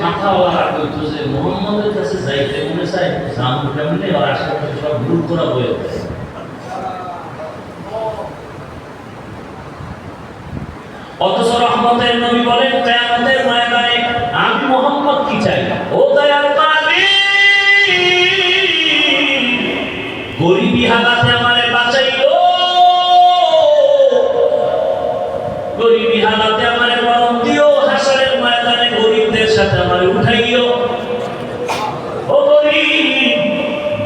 মাথাওয়ালা কইতো যে মুহাম্মদের কাছে যাইতে মনে চায় জামু কেমনে আর আশেপাশে সব ভুল করা বয়ে যায়। অথচ রহমতের নবী বলেন কিয়ামতের ময়দানে আমি মুহাম্মদ কি চাই, ও দয়াল নবী গরিবী হালাতে আমারে বাঁচাইও, গরিবী হালাতে আমারে মরণ দিও, হাসরের ময়দানে গরিবদের সাথে আমারে উঠাইও। ও গরিব,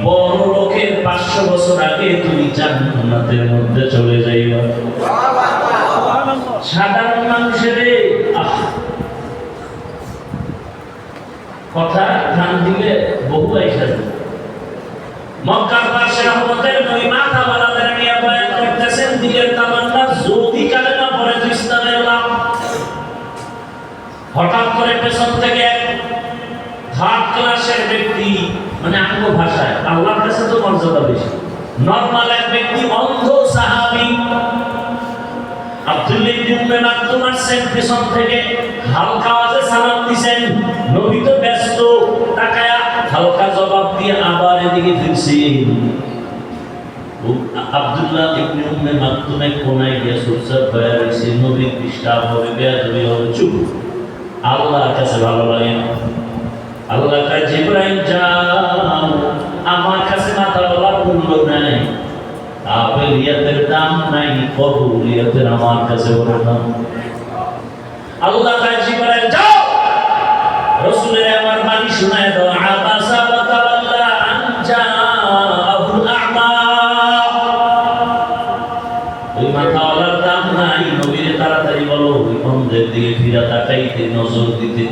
বড় লোকের 500 বছর আগে তুমি জান্নাতের মধ্যে চলে যাইবা। সাধারণ মানুষের কথা ধ্যান দিলে বহু আইসা যাবে। মক্কার পাশে রহমতের নবী মাথা বালাদের নিয়ে বয়ান করতেছেন, দিলের তামান্না যদি কালেমা পড়ে তো ইসলামের লাভ। হঠাৎ করে পেছন থেকে এক থার্ড ক্লাসের ব্যক্তি, মানে আঙ্গ ভাষায় আল্লাহর কাছে তো মর্যাদা বেশি, নরমাল এক ব্যক্তি, অন্ধ সাহাবী আব্দুল্লাহ ইবনে উম্মে মাকতুম আসেন পেছন থেকে, হালকা আওয়াজে সালাম দিবেন। নবী তো ব্যস্ত, তাকায়া হালকা জবাব দিয়ে আবার এদিকে ফিরছেন। আব্দুল্লাহ ইবনে উম্মে মাকতুমে কোনায় গিয়ে সুরসাদ হয়ে রয়েছে, নবীর ডিস্টার্ব হবে, বেয়াদবি হবে, চুপ। আল্লাহর কাছে ভালো লাগে না। আল্লাহ কয় জিবরাইল যাও, আমার কাছে মাথা বলার মূল্য নাই, কাবেলিয়াতের দাম নাই, কবুলিয়াতের আমার কাছে বড় দাম। আল্লাহ কয় জিবরাইল যাও, রাসূলের আমার বাণী শোনায় দাও, আবাসা ওয়া তাওয়াল্লা আন জাআহুল আ'মা। ওই মাথাওয়ালার দাম নাই, নবীরে তাড়াতাড়ি বলো ওই অন্ধের দিকে ফিরা তাকাইতে, নজর দিতে।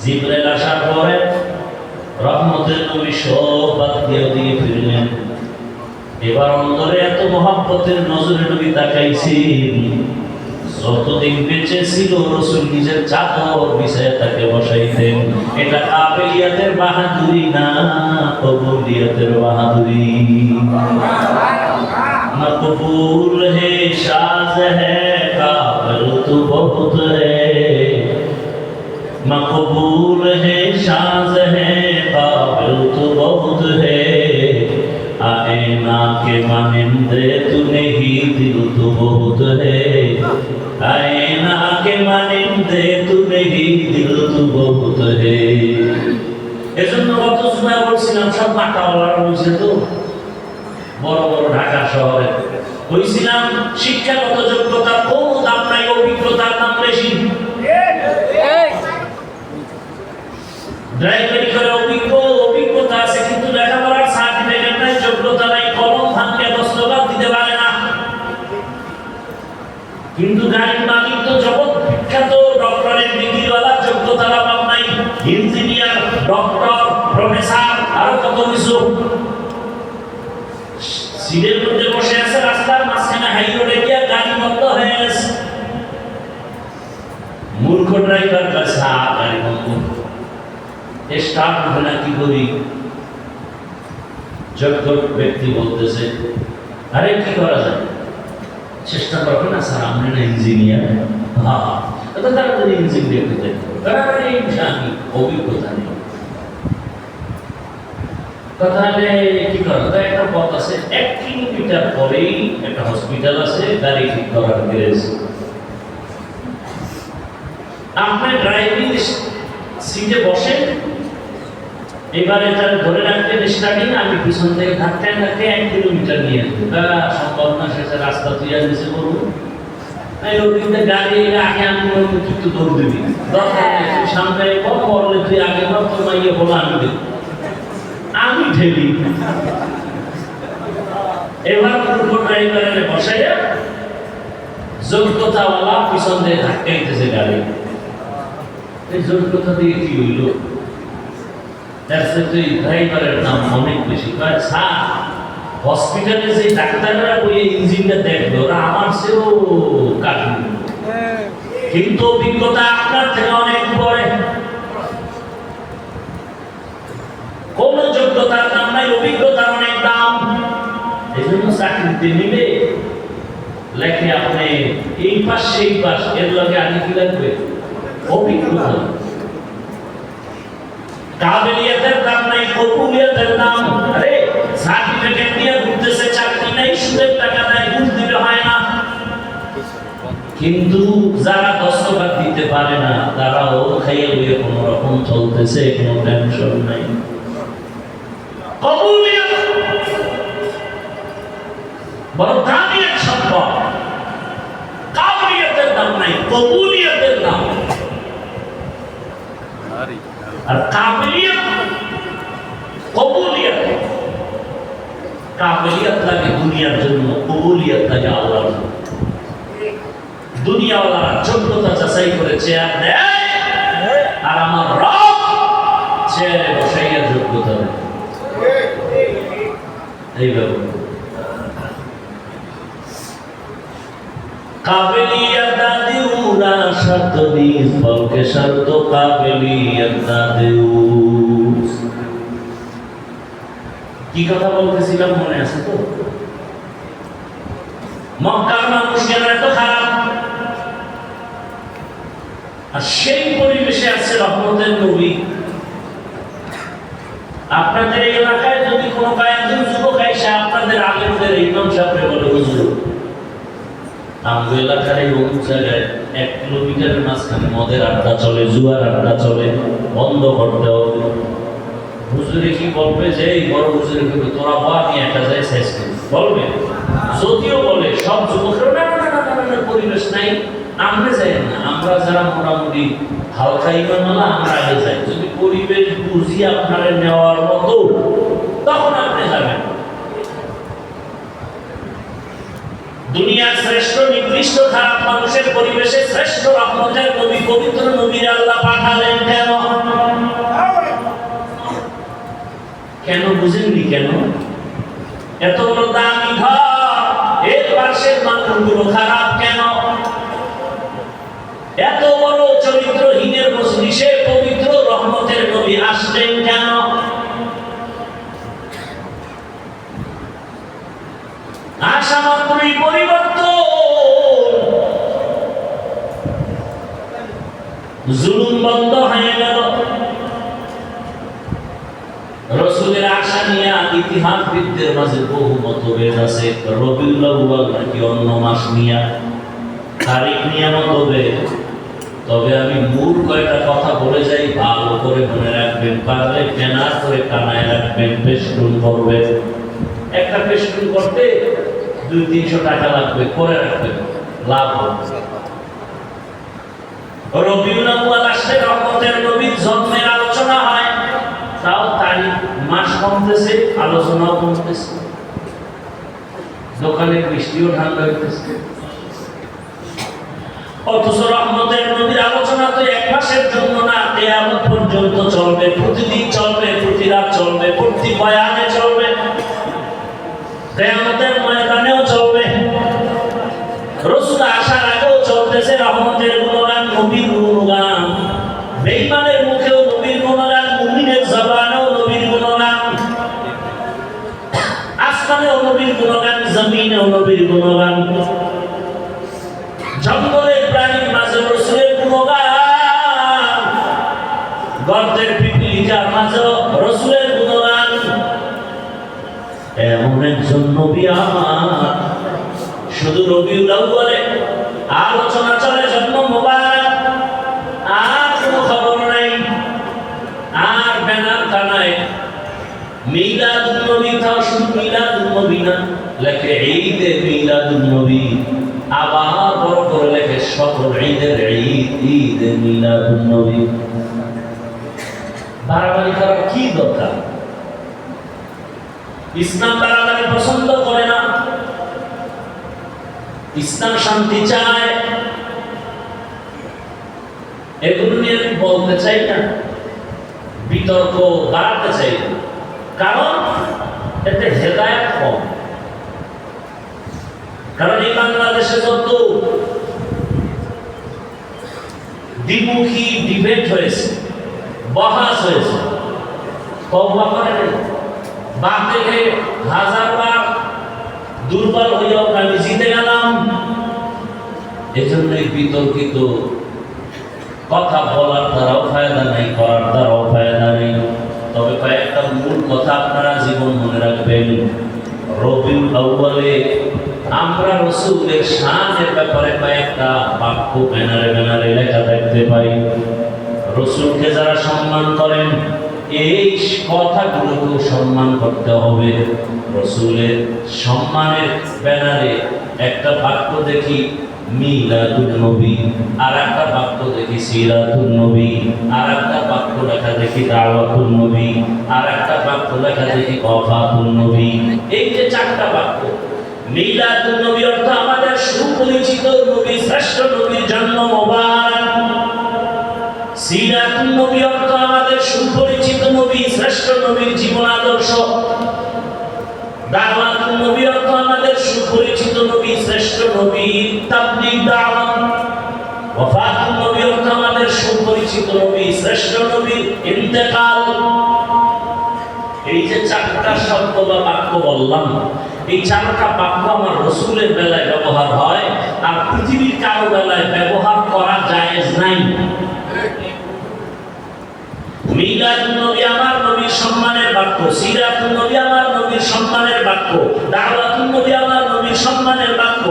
জিবরাইল আসার পরে রহমতের নবী সব বাদ দিয়ে ওদিকে ফিরলেন। এবার অন্তরে এত মহব্বতের নজরে নবী তাকাইছেন, যতদিন বেঁচে ছিল রাসূল নিজের চাদর বিছায়া তাকে বসাইতেন। এটা কাবেলিয়াতের বাহাদুরি না, কবুলিয়াতের বাহাদুরি। মকবুল হে সাজ হে কাবিল তু বহুত হে, मकबूल है शाज़ है काबिल तो बहुत है, आईना के मानिंदे तू नहीं दिल तो बहुत है, आईना के मानिंदे तू नहीं दिल तो बहुत है। এজন্য কত সময় বলছিলাম সব মাটাওয়ালারা বলছে তো বড় বড় ঢাকা শহরে বলছিলাম শিক্ষাগত যোগ্যতা কম দাম নাই, অভিজ্ঞতার দাম বেশি। ড্রাইভারি করে অভিজ্ঞতা আছে কিন্তু লেখাপড়ার সার্টিফিকেট নাই, যোগ্যতা নাই, কলম ভাঙলে দস্তখত দিতে পারে না। কিন্তু গাড়ির মালিক তো জগৎ বিখ্যাত ডক্টরের ডিগ্রিওয়ালা, যোগ্যতার অভাব নাই, ইঞ্জিনিয়ার, ডক্টর, প্রফেসর, আরো কত কিছু। সিটের মধ্যে বসে আছে, রাস্তার মাঝখানে হাই রোডে গিয়ে গাড়ি বন্ধ হয়ে গেছে। মূর্খ ড্রাইভার কাছে গাড়ি বন্ধ, স্টার্ট হবে না, কি করি? যোগ্য ব্যক্তি বলতেছে আরে কি করা যায়, চেষ্টা করবে না স্যার, আমরা না ইঞ্জিনিয়ার। হ্যাঁ তাড়াতাড়ি ইঞ্জিনিয়ার হতে তাড়াতাড়ি জানি, অভিজ্ঞতা নেই। তাহলে কি করা যায়? একটা পথ আছে, 1 কিলোমিটার পরেই একটা হসপিটাল আছে, গাড়ি ঠিক করার গ্যারেজ। আপনি ড্রাইভিং সিটে বসে এবারে তার ধরে রাখতে স্টার্টিং, আমি পিছন থেকে ধাক্কায় 1 কিলোমিটার নিয়ে আসবো। তা সম্ভব না, শেষে রাস্তা তুই আর নিচে করবো। তাই ওদিকে গাড়ি আগে আমি একটু দৌড় দিবি, দরকার নেই তুই সামনে বললে তুই আগে বল, তোর মাইয়ে বলো আমি দেব, আমি ঠেলি। এবার পুরো ড্রাইভারের বসাইয়া যোগ্যতাওয়ালা পিছন দিয়ে ধাক্কাইতেছে গাড়ি। এই যোগ্যতা দিয়ে কি হইল? ড্রাইভারের নাম অনেক বেশি। স্যার হসপিটালে যে ডাক্তাররা ওই ইঞ্জিনটা দেখবে ওরা আমার চেয়েও কাটবে, কিন্তু অভিজ্ঞতা আপনার থেকে অনেক পরে। কোন যোগ্যতার দাম নাই, অভিজ্ঞতার অনেক দাম। এই জন্য চাকরিতে নিলে লেখে আপনি এই পাশ সেই পাশ, এর লগে আগে কি লাগবে? অভিজ্ঞতা। কাবিলিয়াতের দাম নাই, কবুলিয়াতের দাম। আরে সার্টিফিকেট নিয়ে ঘুরতেছে, চাকরি নাই, সুদের টাকা নাই, ঘুষ দিলে হয় না। কিন্তু যারা দস্তখত দিতে পারে না তারাও খাইয়ে লইয়ে কোন রকম চলতেছে, কোনো টেনশন নাই। কবুলিয়াত বড় দামি এক সম্পদ। কাবিলিয়াতের দাম নাই, কবুলিয়াতের দাম। আর কাবিলিয়াত, কবুলিয়াত, কাবিলিয়াত লাগে দুনিয়ার জন্য, কবুলিয়াত লাগে আল্লাহর জন্য। দুনিয়াওয়ালারা যোগ্যতা যাচাই করে চেয়ার দেয়, আর আমার রব চেয়ারে বসাইয়া যোগ্যতা দেয়। এইভাবে কাবিলিয়াত দাদিউ না শর্ত দিস বলকে শর্ত কাবিলিয়াত দাদিউ। কি কথা বলতেছিলাম মনে আছে তো? মক্কার মানুষ কেন এত খারাপ? আর সেই পরিবেশে আছে রহমতের নবী। আপনাদের এলাকায় যদি কোনো কয়েকজন যুবক এসে আপনাদের আলেমদের ইমাম সাহেবকে বলে, হুজুর আমাদের এলাকার এই অমুক জায়গায় 1 কিলোমিটারের মাঝখানে মদের আড্ডা চলে, জুয়ার আড্ডা চলে, বন্ধ করতে হবে। হুজুরে কি বলবে? যে এই বড় হুজুরে বলবে তোরা বা আমি একটা যাই শেষ করি বলবে। যদিও বলে সব যুবকের না না না না না পরিবেশ নাই, আমরা যাই না। আমরা যারা মোটামুটি হালকা ইমানওয়ালা আমরা আগে যাই। যদি পরিবেশ বুঝি আপনারা নেওয়ার মতো তখন আপনি যাবেন। দুনিয়ার শ্রেষ্ঠ নিকৃষ্ট খারাপ মানুষের পরিবেশে শ্রেষ্ঠ রহমতের নবী, পবিত্র নবীর আল্লাহ পাঠালেন কেন? কেন বুঝেননি? কেন? এত বড় দামি ঘর, এর পাশের মানুষগুলো খারাপ কেন? এত বড় চরিত্রহীনের মজলিসে পবিত্র রহমতের নবী আসলেন কেন? আশা মাত্রই পরিবর্তন, জুলুম বন্ধ হয়ে গেল। রাসূলের আশা নিয়ে ইতিহাসবিদদের মাঝে বহু মতভেদ আছে। রবিউল আউয়াল নাকি অন্য মাস নিয়ে, তারিখ নিয়ে মতভেদ। তবে আমি মূল কয়েকটা কথা বলে যাই, ভালো করে মনে রাখবেন। পারলে ব্যানার করে টানায় রাখবেন, পেস্টুন করবেন। একটা পেস্টুন করতে 200-300 টাকা লাগবে, করে রাখবেন, লাভ হবে। রবিউল আউয়াল আসলে রহমতের নবীর জন্মের আলোচনা হয়, তাও তারিখ মাস কমতেছে, আলোচনাও কমতেছে, দোকানে বৃষ্টিও ঠান্ডা হইতেছে। অথচ রহমতের নবীর আলোচনা তো 1 মাসের জন্য না, কিয়ামত পর্যন্ত চলবে, প্রতিদিন চলবে, প্রতি রাত চলবে, প্রতি বয়ানে চলবে, কিয়ামতের ময়দানেও চলবে। রাসূল আসার আগেও চলতেছে রহমতের গুণগান, নবীর গুণগান। বেঈমানের মুখেও নবীর গুণগান, মুমিনের জবানেও নবীর গুণগান। আসমানেও নবীর গুণগান, জমিনেও নবীর গুণগান। জঙ্গলের প্রাণীর মাঝে রাসূলের গুণগান, গর্তের পিপীলিকার মাঝে রাসূলের গুণগান। এমন একজন নবী আমার, শুধু রবিউল আউয়ালে আলোচনা চলে, জন্ম মোবারক, আর কোনো খবর নাই, আর ব্যানার টানায় মিলাদুন নবী, তাও শুধু মিলাদুন নবী না, লেখে ঈদে মিলাদুন নবী। আবার বড় করে লেখে সকল ঈদের ঈদ, ঈদে মিলাদুন নবী। বাড়াবাড়ি করার কি দরকার? ইসলাম বাড়াবাড়ি পছন্দ করে না, ইসলাম শান্তি চায়। এগুলো নিয়ে আমি বলতে চাই না, বিতর্ক বাড়াতে চাই না, কারণ এতে হেদায়েত কম। কারণ এই বাংলাদেশে যত দ্বিমুখী ডিবেট হয়েছে, বহাস হয়েছে, তওবা করে নাই, বাতিলে 1000 বার দুর্বল হইয়াও আমি জিতে গেলাম। এজন্যই বিতর্কিত কথা বলার দ্বারাও ফায়দা নাই, করার দ্বারাও ফায়দা নেই। রাসূলের শানের ব্যাপারে কয়েকটা বাক্য ব্যানারে ব্যানারে লেখা দেখতে পাই। রাসূলকে যারা সম্মান করেন এই কথাগুলোকেও সম্মান করতে হবে। রাসূলের সম্মানের ব্যানারে একটা বাক্য দেখি মিলাদুন নবী, আর একটা বাক্য দেখি সিরাতুন নবী, আর একটা বাক্য লেখা দেখি দাওয়াতুন নবী, আর একটা বাক্য লেখা দেখি ওয়াফাতুন নবী। এই যে চারটা বাক্য, মিলাদুন নবী অর্থ আমাদের সুপরিচিত নবী, শ্রেষ্ঠ নবীর জন্ম মোবারক। সিরাতুন নবী অর্থ আমাদের সুপরিচিত নবী, শ্রেষ্ঠ নবীর জীবন আদর্শ। দাওয়াতুন নবী অর্থ আমাদের সুপরিচিত নবী, শ্রেষ্ঠ নবীর তাবলীগ দাওয়াত। ওয়াফাতুন নবী অর্থ আমাদের সুপরিচিত নবী, শ্রেষ্ঠ নবীর ইন্তেকাল। এই যে চারটা শব্দ বা বাক্য বললাম, এই চারটা বাক্য আমার রাসূলের বেলায় ব্যবহার হয়, আর পৃথিবীর কারো বেলায় ব্যবহার করা জায়েজ নাই। মিলাদুন নবী আমার নবীর সম্মানের বাক্য, সিরাতুন নবী আমার নবীর সম্মানের বাক্য, দাওয়াতুন নবী আমার নবীর সম্মানের বাক্য,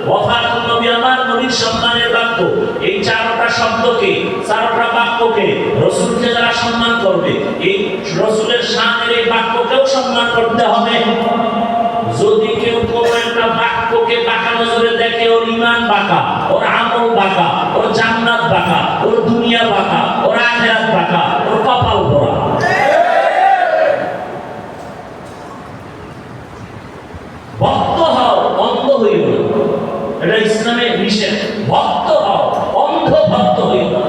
ওয়াফাতুন নবী আমার নবীর সম্মানের বাক্য। এই চারটা শব্দকে, চারটা বাক্যকে, রাসূলকে যারা সম্মান করবে, এই রাসূলের শানের এই বাক্যকেও সম্মান করতে হবে। যদি কেউ কোনো একটা বাক্যকে বাঁকা নজরে দেখে, ওর ঈমান বাঁকা, ওর আমল বাঁকা, ওর জান্নাত বাঁকা, ওর দুনিয়া বাঁকা, ওর আখিরাত বাঁকা, ওর কপাল পোড়া। ভক্ত হও, অন্ধ হইও না, এটা ইসলামের নিষেধ। ভক্ত হও, অন্ধ ভক্ত হইও না।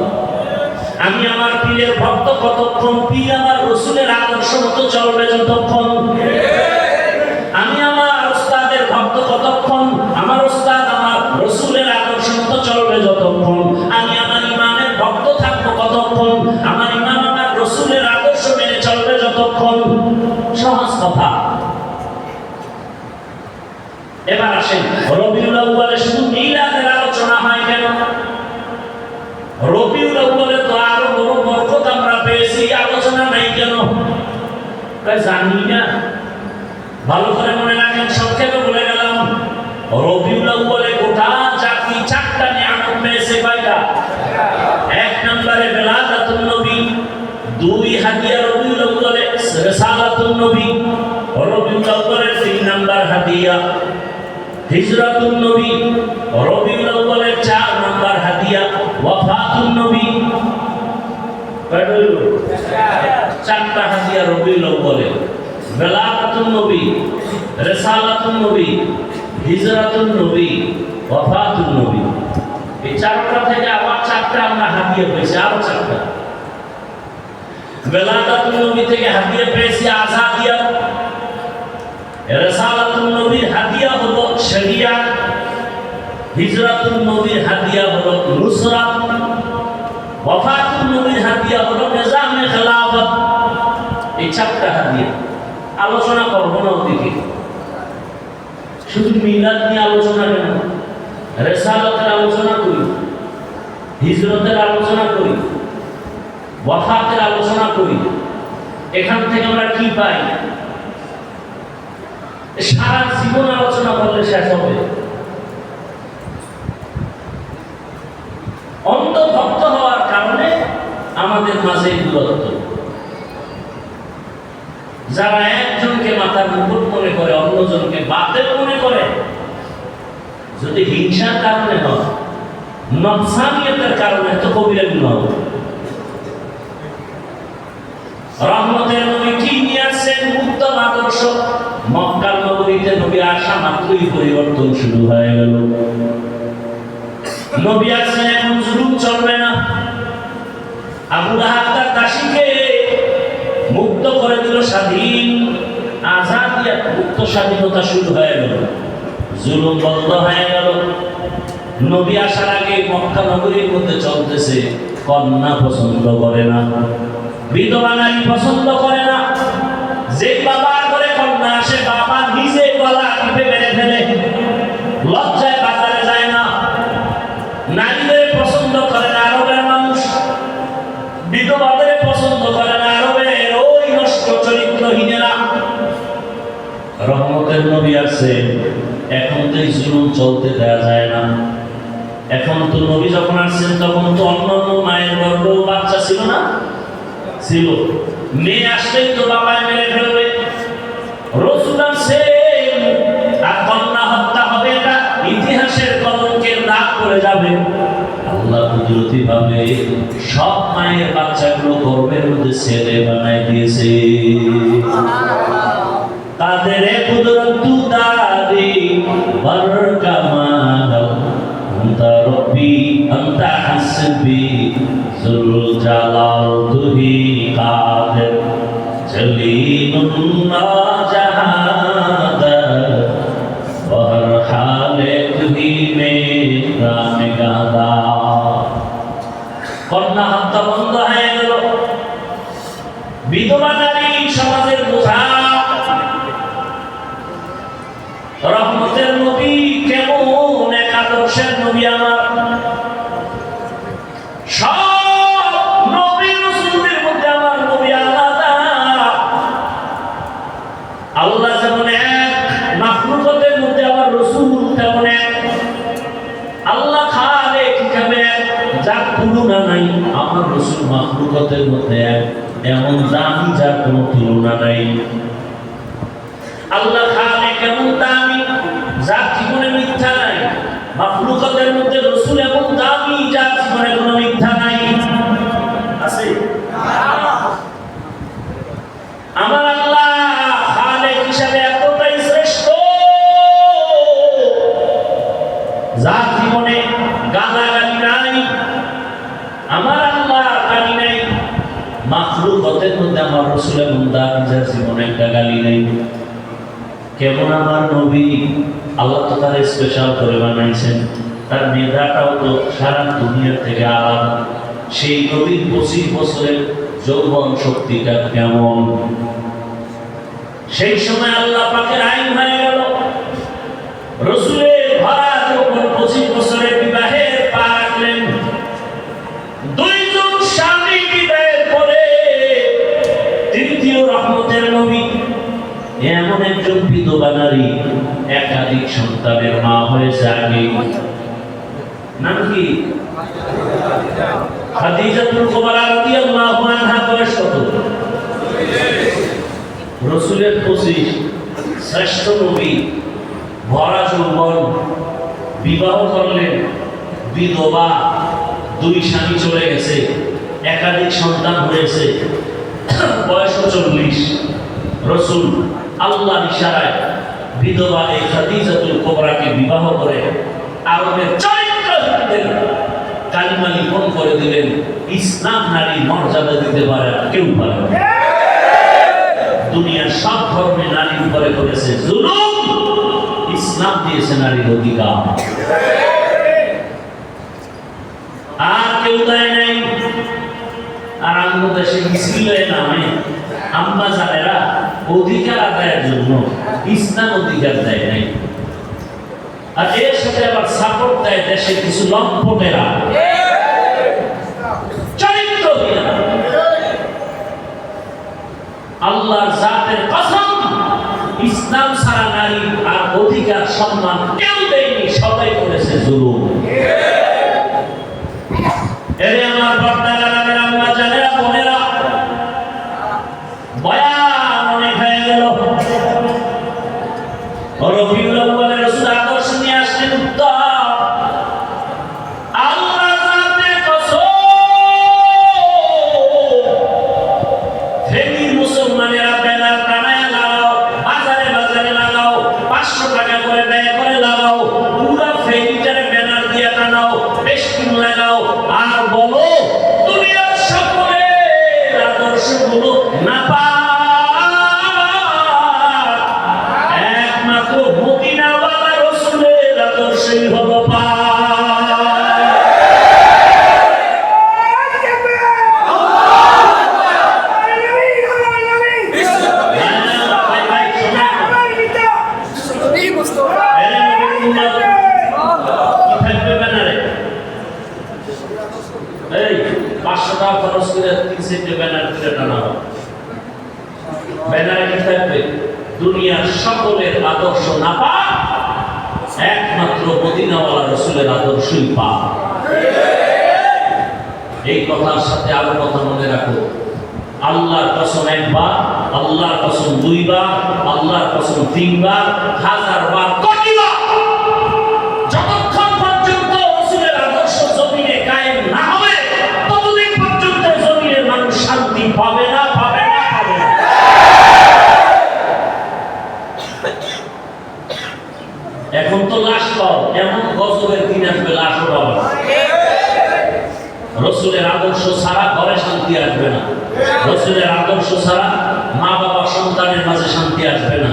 আমি আমার পীরের ভক্ত কতক্ষণ, পীর আমার রাসূলের আদর্শ মতো চলবে যতক্ষণ। আমি আমার ওস্তাদের ভক্ত কতক্ষণ, আমার ওস্তাদ আমার রাসূলের আদর্শ মতো চলবে যতক্ষণ। আমি আমার ইমামের ভক্ত থাকবো কতক্ষণ, আমার ইমাম আমার রাসূলের আদর্শ মেনে চলবে যতক্ষণ। সহজ কথা। এবার আসেন, রবিউল আউয়ালে শুধু মিলাদের আলোচনা হয় কেন? রবিউল আউয়ালে তো আরো বড় বরকত আমরা পেয়েছি, আলোচনা নাই কেন? জানি না। ভালো করে মনে রাখেন, সংক্ষেপে বলে গেলাম। রবিউল আউয়ালে গোটা জাতি চারটা নিয়ামত পেয়েছে। কয়টা? এক নম্বরে বেলাদাতুন নবী, দুই হাদিয়া রবিউল আউয়ালে রিসালাতুন নবী, রবিউল আউয়ালের তিন নাম্বার হাদিয়া হিজরাতুন নবী, রবিউল আউয়ালের চার নাম্বার হাদিয়া ওয়াফাতুন নবী। চারটা হাদিয়া রবিউল আউয়ালে, বেলাদাতুন নবী, রিসালাতুন নবী, হিজরাতুন নবী, ওয়াফাতুন নবী। এই চারটা থেকে আবার চারটা আমরা হাদিয়া পেয়েছি, আরো চারটা। বেলাদাতুন নবী থেকে হাদিয়া পেয়েছি আযাদিয়া, রিসালাতুন নবীর হাদিয়া হলো শরিয়াত, হিজরাতুন নবীর হাদিয়া হলো নুসরাত, ওয়াফাতুন নবীর হাদিয়া হলো নিজামে খেলাফত। এই চারটা হাদিয়া আলোচনা করবো না ওদিকে। শুধু মিলাদ নিয়ে আলোচনা কেন? রিসালাতের আলোচনা করি, হিজরতের আলোচনা করি, ওয়াফাতের আলোচনা করি। এখান থেকে আমরা কি পাই? সারা জীবন আলোচনা করলে শেষ হবে। অন্ধভক্ত হওয়ার কারণে আমাদের মাঝে দূরত্ব। যারা একজনকে মাথার মুকুট মনে করে, অন্যজনকে বাতের মনে করে, যদি হিংসার কারণে হয়, নফসানিয়তের কারণে, তো কবিরা গুনাহ হবে। রহমতের নবী কি নিয়ে আসছেন? উত্তম আদর্শ। মক্কার নগরীতে নবী আসা মাত্রই পরিবর্তন শুরু হয়ে গেল। নবী আসছেন, এখন জুলুম চলবে না। আবু লাহাব তার দাসীকে মুক্ত করে দিল, স্বাধীন, আজাদিয়া, মুক্ত স্বাধীনতা শুরু হয়ে গেল, জুলুম বন্ধ হয়ে গেল। নবী আসার আগে মক্কা নগরীর মধ্যে চলতেছে, কন্যা পছন্দ করে না, বিধবা নারী পছন্দ করে না। যে বাবার ঘরে কন্যা আসে, বাবা নিজে গলা টিপে মেরে ফেলে, লজ্জায় বাজারে যায় না। নারীদের পছন্দ করে না আরবের মানুষ, বিধবাদের পছন্দ করে না আরবের ওই নষ্ট চরিত্রহীনেরা। রহমতের নবী আছে, এখন তো এই জুলুম চলতে দেওয়া যায় না। এখন তো নবী যখন আসছেন তখন তো অন্যান্য মায়ের গর্ভ বাচ্চা ছিল না, ছিল। মেয়ে আসলেই তো বাবায় মেরে ফেলবে। রাসূল আসছেন আর কন্যা হত্যা হবে, এটা ইতিহাসের কলঙ্কের দাগ পড়ে যাবে। আল্লাহ কুদরতি ভাবে সব মায়ের বাচ্চাগুলো গর্ভের মধ্যে ছেলে বানাই দিয়েছে। তাদের কুদরত দাদি বরকামাল আনতা রব্বি আনতা হাসবি যুল জালাল তুহি কাদের জলিলুল্লাহ জাহাদ বহর হালে তুহি মেরা নিগাদা। কন্যা হত্যা বন্ধ হয়ে গেল। বিধবা নারী সমাজের বোঝা। রহমতের নবী কেমন এক আদর্শের নবী আমার। সব নবী রাসূলদের মধ্যে আমার নবী আলাদা। আল্লাহ যেমন এক, মাখলুকাতের মধ্যে আমার রাসূল তেমন এক। আল্লাহ খালেক হিসেবে এক, যার তুলনা নাই। আমার রাসূল মাখলুকাতের মধ্যে এক, এমন দামি যার কোনো তুলনা নাই। আল্লাহ খালেক এমন দামি যার জীবনে মিথ্যা নাই। মাখলুকাতের মধ্যে রাসূল এমন দামি যার জীবনে কোনো মিথ্যা নাই। আছে? আমার আল্লাহ খালেক হিসাবে এতটাই শ্রেষ্ঠ, যার জীবনে গালাগালি নাই। আমার আল্লাহ গালি নাই। মাখলুকাতের মধ্যে আমার রাসূল এমন দামি যার জীবনে একটা গালি নাই। কেমন আমার নবী, আল্লাহ তো তার স্পেশাল করে বানাইছেন। তার মেধাটাও তো সারা দুনিয়ার থেকে আলাদা। সেই নবীর 25 বছরের যৌবন শক্তিটা কেমন। সেই সময় আল্লাহ পাকের আইন হয়ে গেল, রাসূলের ভরা যৌবন 25 বছরের বিবাহের পা রাখলেন। দুইজন স্বামী বিবাহের পরে তৃতীয় রহমতের নবী এমন একজন বিধবা নারী, একাধিক সন্তানের মা হয়েছে। আগে নাম কি? খাদিজাতুল কুবরা রাদিয়াল্লাহু আনহা। বয়স কত? রাসূলের 25, শ্রেষ্ঠ নবী, ভরা যৌবন, বিবাহ করলেন। বিধবা, 2 স্বামী চলে গেছে, একাধিক সন্তান হয়েছে, বয়স 40। রাসূল আল্লাহর ইশারায় বিধবা এই খাদিজাতুল কুবরাকে বিবাহ করে আরবের চরিত্রহীনদের কালিমা লিখন করে দিলেন। ইসলাম নারী মর্যাদা দিতে পারে আর কেউ পারে না। দুনিয়ার সব ধর্মে নারীর উপরে করেছে জুলুম, ইসলাম দিয়েছে নারীর অধিকার। আর কেউ দেয় নাই। আর আমাদের দেশে মিছিল নামে আম্মা জানেরা অধিকার আদায়ের জন্য ইসলাম অধিকার দেয় নাই। আর এর সাথে আবার সাপোর্ট দেয় দেশে কিছু লম্পটেরা, চরিত্রহীন। আল্লাহর জাতের কসম, ইসলাম ছাড়া নারী আর অধিকার সম্মান কেউ দেয়নি, সবাই করেছে জুলুম। এর আমার বর্তারা আম্মা জানেরা বোনেরা, বয়ান অনেক হয়ে গেল। রবিউল আউয়ালে রাসূল আদর্শ নিয়ে আসলেন। উত্তর, আল্লাহর জাতের কসম, ফেনীর মুসলমানেরা ব্যানার টানায় লাগাও, বাজারে বাজারে লাগাও, 500 টাকা করে ব্যয় করে লাগাও, পুরো ফেনীটারে ব্যানার দিয়ে টানাও, বেশকিন লাগাও, আর বলো দুনিয়ার সকলের আদর্শগুলো না পা দুনিয়ার সকলের আদর্শ না পা একমাত্র মদিনাওয়ালা রাসূলের আদর্শই পাক। এই কথার সাথে আরো কথা মনে রাখো, আল্লাহর কসম একবার, আল্লাহর কসম দুইবার, আল্লাহর কসম তিনবার, হাজারবার, কোটিবার, যতক্ষণ পর্যন্ত রাসূলের আদর্শ জমিনে কায়েম না হবে ততদিন পর্যন্ত জমিনের মানুষ শান্তি পাবে না, পাবে না, পাবে না। এখন তো লাশ পাও, এমন গজবের দিন আসবে লাশও পাবে না। রাসূলের আদর্শ ছাড়া ঘরে শান্তি আসবে না, রাসূলের আদর্শ ছাড়া মা বাবা সন্তানের মাঝে শান্তি আসবে না,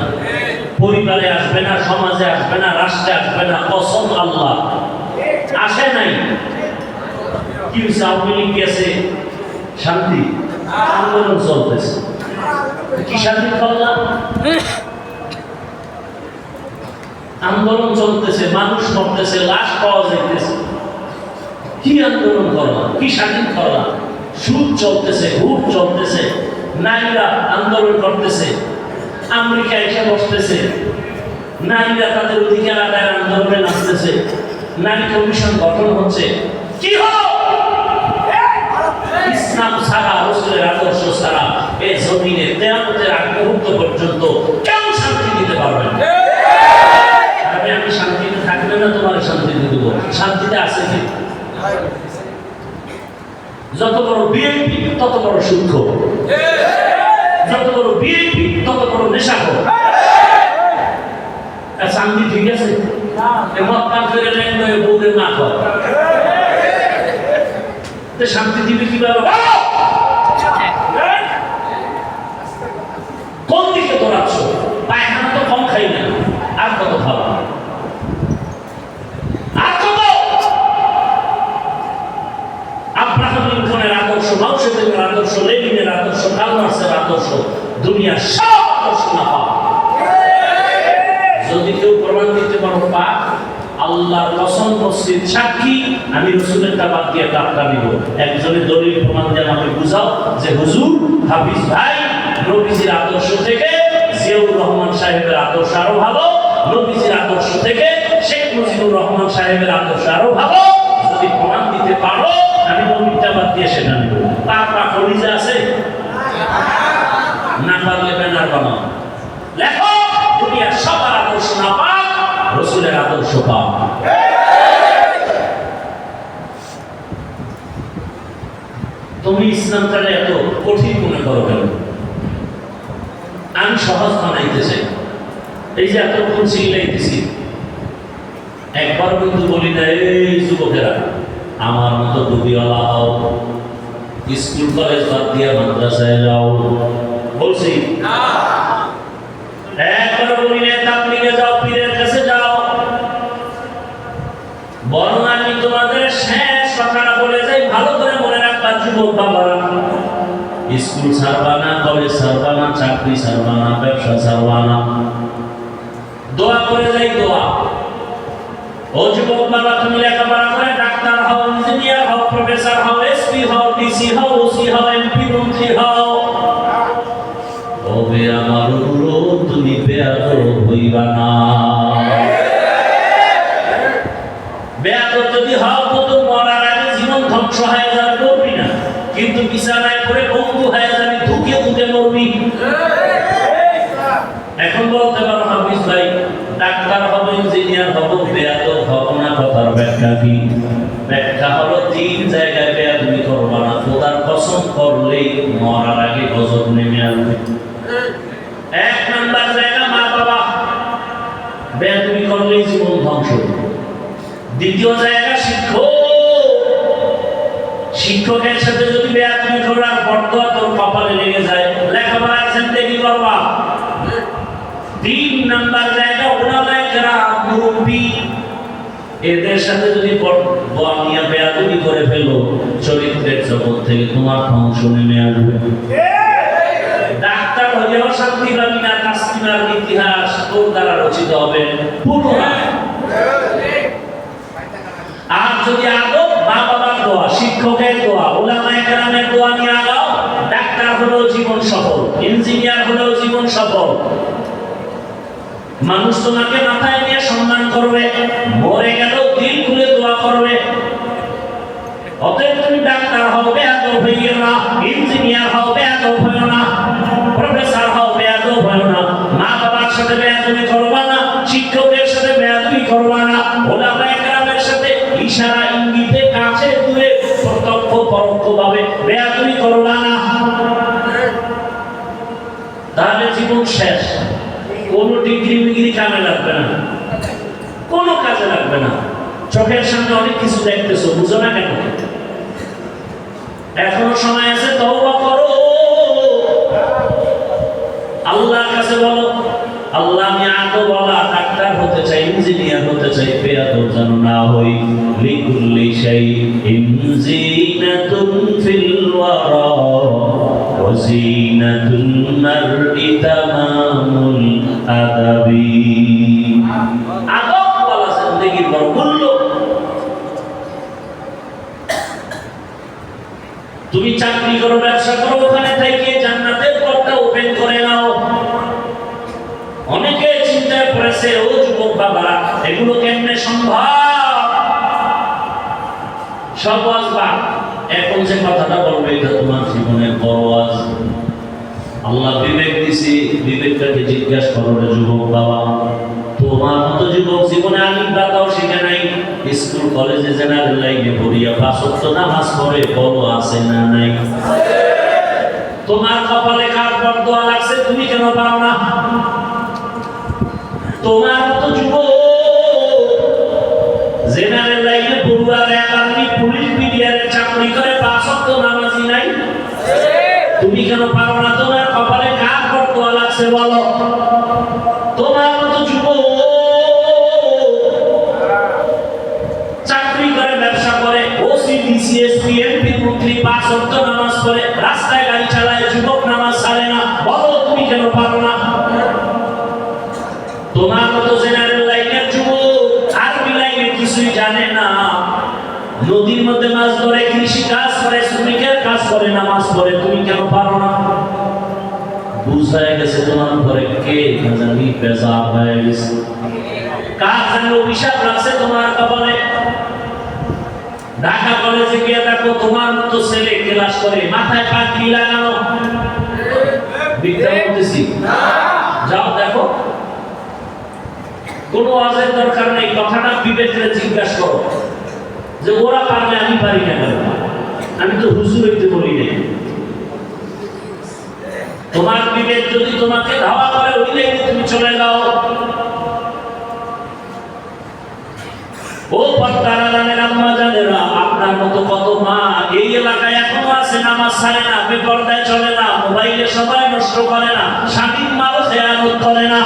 পরিবারে আসবে না, সমাজে আসবে না, রাষ্ট্রে আসবে না। কসম আল্লাহ, আসে নাই। কি হয়েছে? আওয়ামী লীগ গেছে, শান্তি, আন্দোলন চলতেছে, কি শান্তি পাল্লা? আন্দোলন চলতেছে, মানুষ মরতেছে, লাশ পাওয়া যাইতেছে, কি আন্দোলন করলাম, কি স্বাধীন করলাম? সুদ চলতেছে, ঘুষ চলতেছে, নারীরা আন্দোলন করতেছে, আমেরিকা এসে বসতেছে, নারীরা তাদের অধিকার আদায়ের আন্দোলনে নামতেছে, নারী কমিশন গঠন হচ্ছে। কি হলো? ইসলাম ছাড়া, রাসূলের আদর্শ ছাড়া এই জমিনে কিয়ামতের আগ মুহূর্ত পর্যন্ত কেউ শান্তি দিতে পারবে না। আমি শান্তিতে থাকলে না তোমার শান্তিতে দেব, শান্তিতে আছে কি? যত বড় বিএনপি তত বড় সুদখোর, যত বড় বিএনপি তত বড় নেশাখোর। শান্তি ঠিক আছে? মক্কা ফিরে লেন বউরে না কর, শান্তি দিবে কিভাবে? কোন দিকে দৌড়াচ্ছ? পায়খানা তো কম খাই না, আর কত খাওয়া? আব্রাহাম লিঙ্কনের আদর্শ, মাও সেতুংয়ের আদর্শ, লেনিনের আদর্শ, কার্ল মার্ক্সের আদর্শ, দুনিয়ার সব আদর্শ না পাওয়া। যদি কেউ প্রমাণ দিতে পারো পাক, আল্লাহর কসম মসজিদ সাক্ষী, আমি রাসূলেরটা বাদ দিয়ে তারটা নিব। একজনের দলিল প্রমাণ দিয়ে আমাকে বুঝাও যে হুজুর হাফিজ ভাই নবীজির আদর্শ থেকে জিয়াউর রহমান সাহেবের আদর্শ আরো ভালো, নবীজির আদর্শ থেকে শেখ মুজিবুর রহমান সাহেবের আদর্শ আরো ভালো। যদি প্রমাণ দিতে পারো, আমি নবীটা বাদ দিয়ে সেটা নিব। তারপর কলিজা আছে, না পারলে ব্যানার বানাও, লেখো দুনিয়ার সবার আদর্শ না পাক, রাসূলের আদর্শ পাক। তুমি ইসলামটাকে এত কঠিন মনে করো কেন? আমি সহজ বানাইতে চাই। এই যে এতক্ষণ চিল্লাইতেছি, একবার কিন্তু বলি না এই যুবকেরা আমার মতো ডুবিওয়ালা হও, স্কুল কলেজ বাদ দিয়ে মাদ্রাসায় যাও, বলছি একবার বলি না তাবলীগে যাও, পীরের কাছে যাও। বরং আমি তোমাদের শেষ কথাটা বলে যাই, ভালো করে মনে রাখবা যুবক বাবারা, স্কুল ছাড়বা না, কলেজ ছাড়বা না, চাকরি ছাড়বা না, ব্যবসা ছাড়বা না। দোয়া করে যাই, দোয়া। ও যুবক বাবা, তুমি লেখাপড়া করে ডাক্তার হও, ইঞ্জিনিয়ার হও, প্রফেসর হও, এসপি হও, ডিসি হও, ওসি হও, এমপি মন্ত্রী হও। ওবে আমার অনুরোধ, তুমি বেয়াদব হইবা না। বেয়াদব যদি হও তো মরার আগে জীবন ধ্বংস হয়ে যাবে, মরবি না, কিন্তু বিছানায় পড়ে বন্ধু হয়ে যাবি, ধুকে ধুকে মরবি। এখন বলতে পারো হাফিজ ভাই ডাক্তার হবো, ইঞ্জিনিয়ার হবো, বেয়াদব হবো না, কথার ব্যাখ্যা কি? ব্যাখ্যা হলো তিন জায়গায় বেয়াদবি করবা না, খোদার কসম করলেই মরার আগে গজব নেমে আসবে। এক নাম্বার জায়গা মা বাবা, বেয়াদবি করলেই জীবন ধ্বংস। দ্বিতীয় জায়গা শিক্ষক, শিক্ষকের সাথে যদি বেয়াদবি করার বর্তমান তোর কপালে লেগে যায়, লেখাপড়ার জিন্দেগি করবা। তিন নাম্বার জায়গা ওলামায়ে কেরাম, মুরব্বি, এদের সাথে যদি বনিয়া বেয়াদবি করে ফেলো, চরিত্রের জগৎ থেকে তোমার ধ্বংস নেমে আসবে। ডাক্তার হলেও শান্তি পাবি না, তাসলিমার ইতিহাস তোর দ্বারা রচিত হবে পুরো। আর যদি আদব মা বাবার দোয়া, শিক্ষকের দোয়া, ওলামায়ে কেরামের দোয়া নিয়ে আগাও, ডাক্তার হলেও জীবন সফল, ইঞ্জিনিয়ার হলেও জীবন সফল। মানুষ তোমাকে মাথায় নিয়ে সম্মান করবে, মরে গেলেও দিল খুলে দোয়া করবে। অতএব তুমি ডাক্তার হও, বেয়াদব হইও না, ইঞ্জিনিয়ার হও, বেয়াদব হইও না, প্রফেসর হও, বেয়াদব হইও না, মা বাবার সাথে বেয়াদবি করবা না, শিক্ষকের সাথে বেয়াদবি করবা না, ওলামায়ে কেরামের সাথে ইশারা ইঙ্গিতে কাছে দূরে প্রত্যক্ষ পরোক্ষভাবে বেয়াদবি করবা না। তাহলে জীবন শেষ। কোনো ডিগ্রি মিগ্রি কামে লাগবে না, কোনো কাজে লাগবে না। চোখের সামনে অনেক কিছু দেখতেছো, বুঝো না কেন? এখনো সময় আছে, তওবা করো, আল্লাহর কাছে বলো, আল্লাহ আমি আদো বলা ডাক্তার হতে চাই, ইঞ্জিনিয়ার হতে চাই, বেয়াদব যেন না হই। লিকুল্লি শাইইন জিনাতুন ফিল ওয়ারা ওয়া জিনাতুল মারই তামামুল আদাবি। আদব বলা জিন্দেগির বড় মূল্য। তুমি চাকরি করো, ব্যবসা করো, ওখানে থেকে জান্নাতের পথটা ওপেন করে নাও। অনেকে চিন্তায় পড়েছে, ও যুবক বাবা, এগুলো কেমনে সম্ভব? সব আসবা। এখন যে কথাটা বলবে এটা তোমার জীবনের বড় আজ। আল্লাহ বিবেক দিছে, বিবেকটাকে জিজ্ঞাসা করো রে যুবক বাবা। তোমার মতো যুবক জীবনে আলিম বাতাও শিখে নাই, স্কুল কলেজে জেনারেল লাইনে পড়িয়া ৫ ওয়াক্ত নামাজ পড়ে, বলো আছে না নাই? তোমার কপালে কার বরদোয়া লাগছে, তুমি কেন পাও না? তোমার মতো যুবক জেনারেল লাইনে পড়ুয়া, আর্মি, পুলিশ, বিডিআরে চাকরি করে ৫ ওয়াক্ত নামাজি নাই, তুমি কেন পারো না? তোমার কপালে কার বরদোয়া লাগছে বলো? তোমার মতো যুবক চাকরি করে, ব্যবসা করে, ওসি, ডিসিএস, পিএমপি মন্ত্রী, ৫ ওয়াক্ত নামাজ পড়ে, রাস্তায় গাড়ি চালায়, যুবক নামাজ ছাড়ে না, বলো তুমি কেন পারো না? তোমার মতো জেনারেল লাইনের যুবক আর্মি লাইনে কিছুই জানে না, নদীর মধ্যে মাছ ধরে, কৃষি কাজ করে, শ্রমিকের কাজ করে, নামাজ পড়ে, তুমি কেন পারো না? বুঝায় গেছে তোমার উপরে কে জানি বেজার হয়ে গেছে, কার যেন অভিশাপ রাখছে তোমার কপালে। ঢাকা কলেজে গিয়ে দেখো, তোমার মতো ছেলে ক্লাস করে, মাথায় পাগড়ি লাগানো। বিদ্যা বলতেছি, যাও দেখো, কোনো ওয়াজের দরকার নেই, কথাটা বিবেককে জিজ্ঞাসা করো যে ওরা পারলে আমি পারি না কেন? আমি তো হুজুর হইতে বলি নাই। তোমার বিবেক যদি তোমাকে ধাওয়া করে, ওই লাইনে তুমি চলে যাও। ও পর্দার আড়ালের আম্মা জানেরা, আপনার মতো কত মা এই এলাকায় এখনো আছে, নামাজ ছাড়ে না, বেপরদায় চলে না, মোবাইলে সময় নষ্ট করে না, স্বামীর মালও খেয়ানত করে না।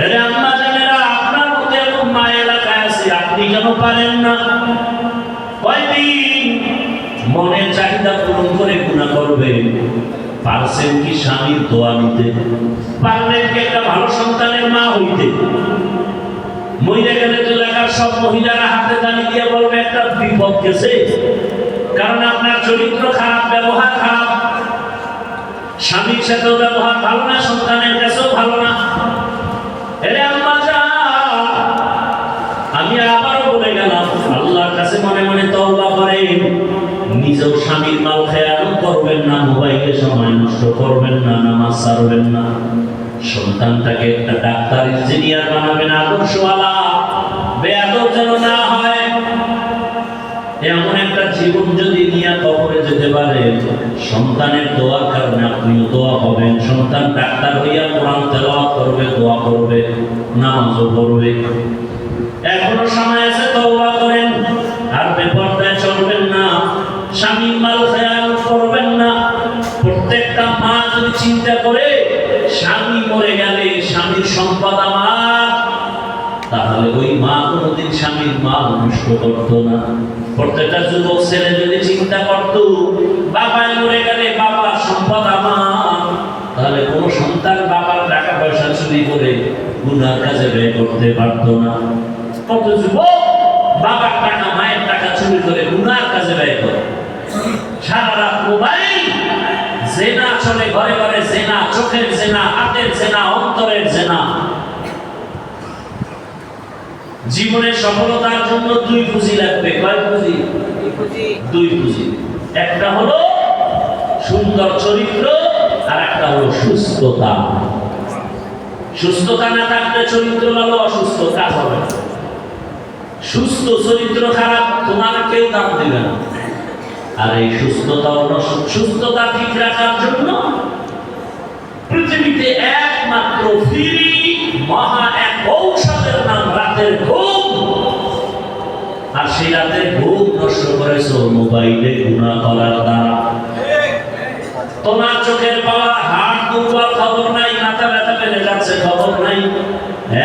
আরে আম্মা জানেরা, আপনার মতো এরকম মা এলাকায় আছে, আপনি কেন পারেন না? কয়দিন মনের চাহিদা পূরণ করে গুনাহ করবেন? পারছেন কি স্বামীর দোয়া নিতে? পারলেন কি একটা ভালো সন্তানের মা হইতে? মহিলা গেলে তো এলাকার সব মহিলারা হাতে তালি দিয়ে বলবে একটা বিপদ গেছে, কারণ আপনার চরিত্র খারাপ, ব্যবহার খারাপ, স্বামীর সাথেও ব্যবহার ভালো না, সন্তানের কাছেও ভালো না। এরে আম্মা জান, আমি আবারও বলে গেলাম, আল্লাহর কাছে মনে মনে তওবা করেন, নিজেও স্বামীর মাল খেয়াল করবেন না, মোবাইলে সময় নষ্ট করবেন না, নামাজ ছাড়বেন না, সন্তানটাকে একটা ডাক্তার, ইঞ্জিনিয়ার বানাবেন, আদর্শওয়ালা, বেয়াদব যেন না হয়। এমন একটা জীবন যদি নিয়ে কবরে যেতে পারে, সন্তানের দোয়ার কারণে আপনিও দোয়া হবেন। সন্তান ডাক্তার হইয়া কোরআন তেলাওয়াত করবে, দোয়া করবে, নামাজও পড়বে। এখনো সময় আছে, তওবা করেন, আর বেপরদায় চলবেন না, স্বামীর মাল খেয়াল করবেন না। প্রত্যেকটা মা যদি চিন্তা করে স্বামী মরে গেলে স্বামীর সম্পদ আমার, তাহলে ওই মা কোনোদিন স্বামীর মাল নষ্ট করতো না। প্রত্যেকটা যুবক ছেলে যদি চিন্তা করতো বাবায় মরে গেলে বাবার সম্পদ আমার, তাহলে কোনো সন্তান বাবার টাকা পয়সা চুরি করে গুনার কাজে ব্যয় করতে পারতো না। কত যুবক বাবার টাকা, মায়ের টাকা চুরি করে গুনার কাজে ব্যয় করে, সারা রাত মোবাইল, জেনা চলে ঘরে ঘরে, জেনা, চোখের জেনা, হাতের জেনা, অন্তরের জেনা। জীবনে সফলতার জন্য দুই পুঁজি লাগবে। কয় পুঁজি? দুই পুঁজি। একটা হলো সুন্দর চরিত্র, আর একটা হলো সুস্থতা। সুস্থতা না থাকলে চরিত্র ভালো, অসুস্থ কাজ হবে না। সুস্থ চরিত্র খারাপ, তোমার কেউ দাম দেবে না। আর এই সুস্থতা ঠিক রাখার জন্য পৃথিবীতে একমাত্র ফ্রি মহা এক ঔষধের নাম রাতের ঘুম। আর সেই রাতের ঘুম নষ্ট করেছো মোবাইলে গুনাহ করার দ্বারা। তোমার চোখের পাওয়ার, হাড় দুর্বল, খবর নাই, মাথা ব্যথা পেলে যাচ্ছে, খবর নাই।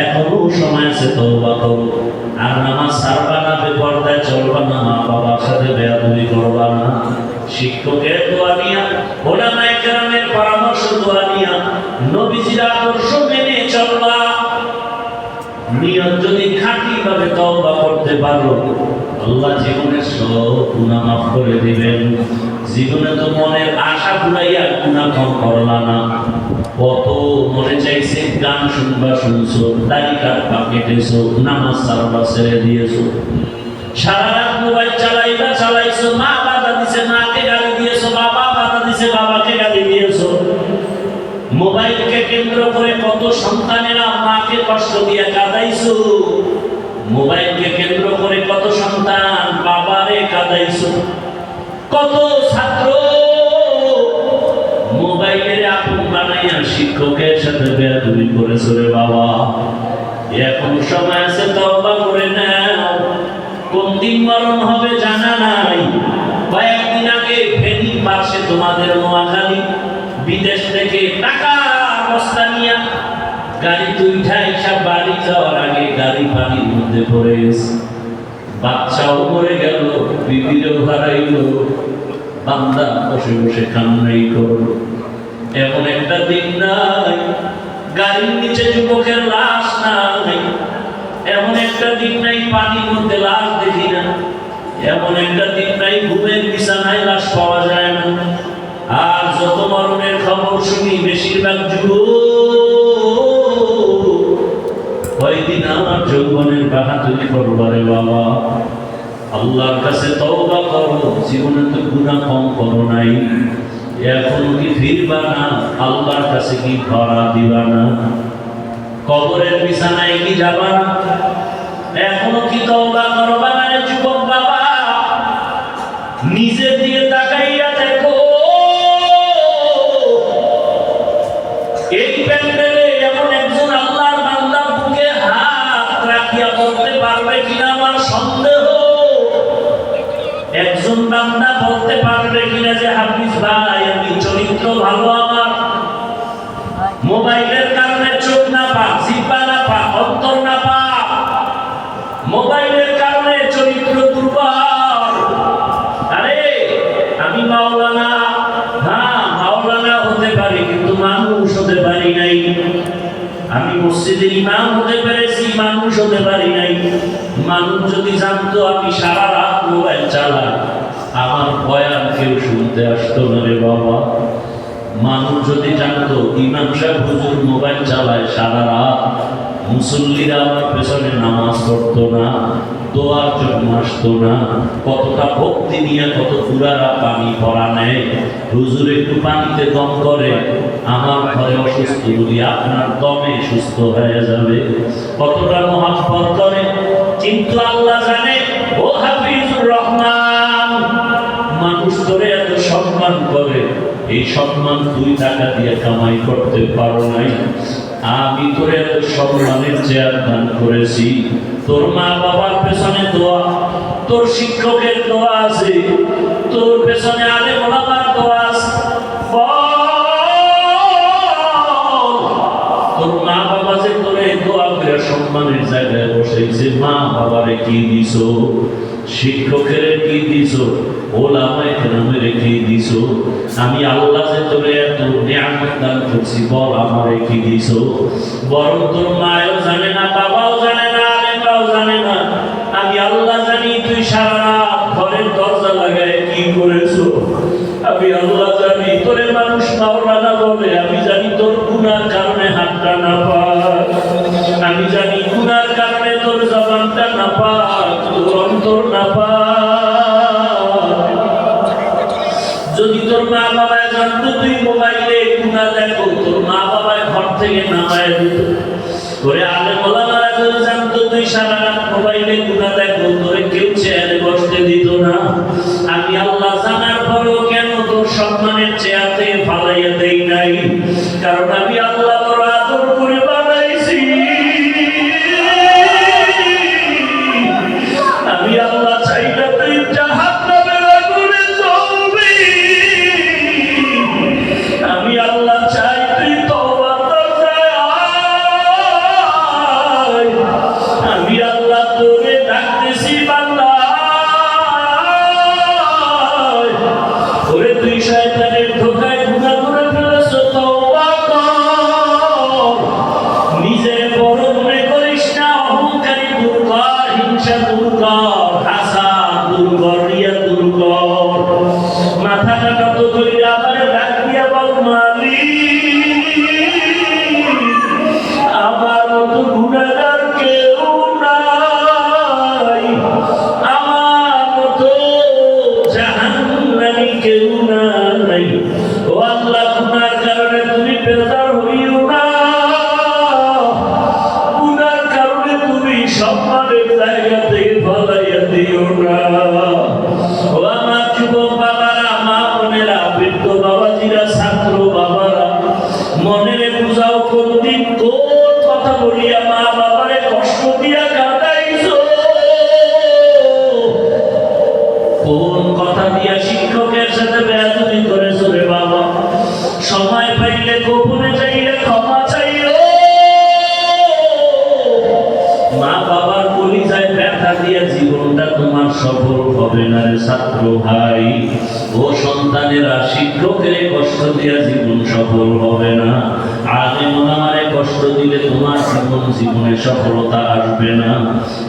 এখনো সময় আছে, তওবা করো। আর নামাজ ছাড়বা না, বেপরদায় চলবা না, মা বাবার সাথে বেয়াদবি করবা না, শিক্ষকের দোয়া নিয়া, ওলামায়ে কেরামের পরামর্শ দোয়া নিয়া, নবীজির আদর্শ মেনে চলবা। নিয়ত যদি খাঁটি ভাবে তওবা করতে পারো, আল্লাহ জীবনের সব গুনাহ মাফ করে দিবেন। জীবনে তো মনের আশা পুরাইয়া গুনাহ কম করলা না। কত মনে চাইছে গান শুনবা, শুনছো, দাড়ি কাটবা, কেটেছো, নামাজ ছাড়বা, ছেড়ে দিয়েছো, সারা রাত মোবাইল চালাইবা, চালাইছো, মা বাধা দিছে, মাকে গালি দিয়েছো, বাবা বাধা দিছে, বাবাকে গালি দিয়েছো। মোবাইলকে কেন্দ্র করে কত সন্তানেরা মাকে কষ্ট দিয়ে কাঁদাইছো। মোবাইলকে কেন্দ্র করে কত সন্তান বাবারে কাঁদাইছো। কত ছাত্র মোবাইলের আপন বানাইয়া শিক্ষকের সাথে বেয়াদবি করেছে। রে বাবা, এখন সময় আছে, তওবা করে নাও। কোন দিন মরণ হবে জানা নাই। কয়েকদিন আগে ফেনী পাশে তোমাদের নোয়াখালী বিদেশ থেকে টাকা বস্তা নিয়ে গাড়ি উঠাই সব বাড়ি যাওয়ার আগে গাড়ি পানির মধ্যে পড়ে গেছে। বাচ্চাও মরে গেল, বিবিরও হারাইল, বান্দা বসে বসে কান্নাই করলো। এমন একটা দিন নাই গাড়ির নিচে যুবকের লাশ নাই। এমন একটা দিন নাই পানির মধ্যে লাশ দেখি না। এমন একটা দিন নাই ঘুমের বিছানায় লাশ পাওয়া যায় না। আর যত মরণের খবর শুনি, বেশিরভাগ কয়দিন আমার যৌবনের বাহাদুরি করবারে বাবা। আল্লাহর কাছে তওবা করো। জীবনে তো গুনাহ কম করো নাই, এখন কি ফিরবা না? আল্লাহর কাছে কি ধরা দিবা না? কবরের বিছানায় কি যাবা না? এখনো কি তওবা করবা না? যুবক বাবা, নিজের দিকে তাকাইয়া দেখো। এই প্যান্ডেলে এমন একজন আল্লাহর বান্দা বুকে হাত রাখিয়া বলতে পারবে কিনা আমার সন্দেহ। একজন বান্দা বলতে পারবে কিনা যে হাফিজ ভাই, আমি চরিত্র ভালো, আমার মোবাইলের কারণে চোখ না পাক, জিহ্বা না পাক, অন্তর না পাক, মোবাইলের কারণে চরিত্র দুর্বল। আরে আমি মাওলানা, হ্যাঁ মাওলানা হতে পারি, কিন্তু মানুষ হতে পারি নাই। আমি মসজিদের ইমাম হতে পেরেছি, মানুষ হতে পারি নাই। মানুষ যদি জানতো আমি সারা রাত মোবাইল চালাই, আমার বয়ান কেউ শুনতে আসতো না রে বাবা। মানুষ যদি জানতো ইমাম সাহেব হুজুর মোবাইল চালায় সারা রাত, মুসল্লিরা আমার পেছনে নামাজ পড়তো না, দোয়ার জন্য আসতো না। কতটা ভক্তি নিয়ে কত পুরারা পানি পড়া নেয়। হুজুর একটু পানিতে দম করে, আমার ঘরে অসুস্থ বলি আপনার দমে সুস্থ হয়ে যাবে। কতটা মহাব্বত করে। কিন্তু আল্লাহ জানে, ও হাফিজুর রহমান, মানুষ তোরে এত সম্মান করে, এই সম্মান 2 টাকা দিয়ে কামাই করতে পারো নাই। আমি তোরে এত সম্মানের চেয়ার দান করেছি। তোর মা বাবার পেছনে দোয়া, তোর শিক্ষকের দোয়া আছে, তোর পেছনে আলেম ওলামার দোয়া আছে। তোর মা বাবা যে তোরে দোয়া করে সম্মানের জায়গায় বসেছে, মা বাবারে কি দিছো, শিক্ষকের কি দিছো, ওলামায়ে কেরামের কি দিছো? আমি আল্লাহ যে তোরে এত নিয়ামত দান করছি, বল আমারে কি দিছো? বরং তোর মাও জানে না, বাবাও জানে না, আলেমরাও জানে না, আমি আল্লাহ জানি তুই সারা রাত ঘরের দরজা লাগায় কি করেছো। আমি আল্লাহ জানি করে মানুষ মাওলানা বলে, আমি জানি তোর গুনার কারণে হাতটা না পাক, আমি জানি গুনার কারণে তোর জবানটা না পাক, তোর অন্তর না পাক। যদি তোর মা বাবা জানতো তুই মোবাইলে গুনাহ দেখো, তোর মা বাবা ঘর থেকে নামায় দিত। তোরে আলেম ওলামারা যদি জানতো তুই সারা রাত মোবাইলে গুনাহ দেখো, তোরে কেউ চেয়ারে বসতে দিত না। আমি আল্লাহ জানার পরেও কেন তোর সম্মানের চেয়ারতে ফালাইয়া দেই নাই? কারণ আমি আল্লাহ বড় আদর করে বানাইছি। আমি আল্লাহ চাই না তুই জাহান্নামের আগুনে জ্বলবি। আমি আল্লাহ চাই তুই তওবার দরজায় আয়। আমি আল্লাহ তোরে ডাকতেছি বান্দা, ওরে তুই শয়তানের ধোঁকায় গুনাহ করে ফেলেছ, তওবা কর। নিজে বড় মনে করিস না, অহংকারী দূর কর, হিংসা দূর কর, হাসাদ দূর কর, রিয়া দূর কর। মাথাটা নত করে আমারে ডাক দিয়া বল, মালিক আমার মতো গুনাহগার কেউ নাই, আমার মতো জাহান্নামী কেউ নাই। ও আল্লাহ, গুনার কারণে তুমি বেজার হইও না, গুনার কারণে তুমি সম্মানের জায়গা থেকে ফলাইয়া দিও না। ও আমার যুবক বাবারা, মা বোনেরা, বৃদ্ধ বাবাজিরা, ছাত্র বাবারা, মনে বুঝাও কোনদিন কোন কথা বলিয়া মা বাবারে কষ্ট দিয়া কাটাইছো, কোন কথা দিয়া শিক্ষকের সাথে বেয়াদবি করেছো রে বাবা। সময় পাইলে গোপনে যাইলে ক্ষমা চাইও। মা বাবার কলিজায় ব্যথা দিয়া জীবনটা তোমার সফল হবে না রে ছাত্র ভাই। ও সন্তানেরা, শিক্ষকের কষ্ট দিয়া জীবন সফল হবে না। আলেম ওলামারে কষ্ট দিলে তোমার জীবনে সফলতা আসবে না।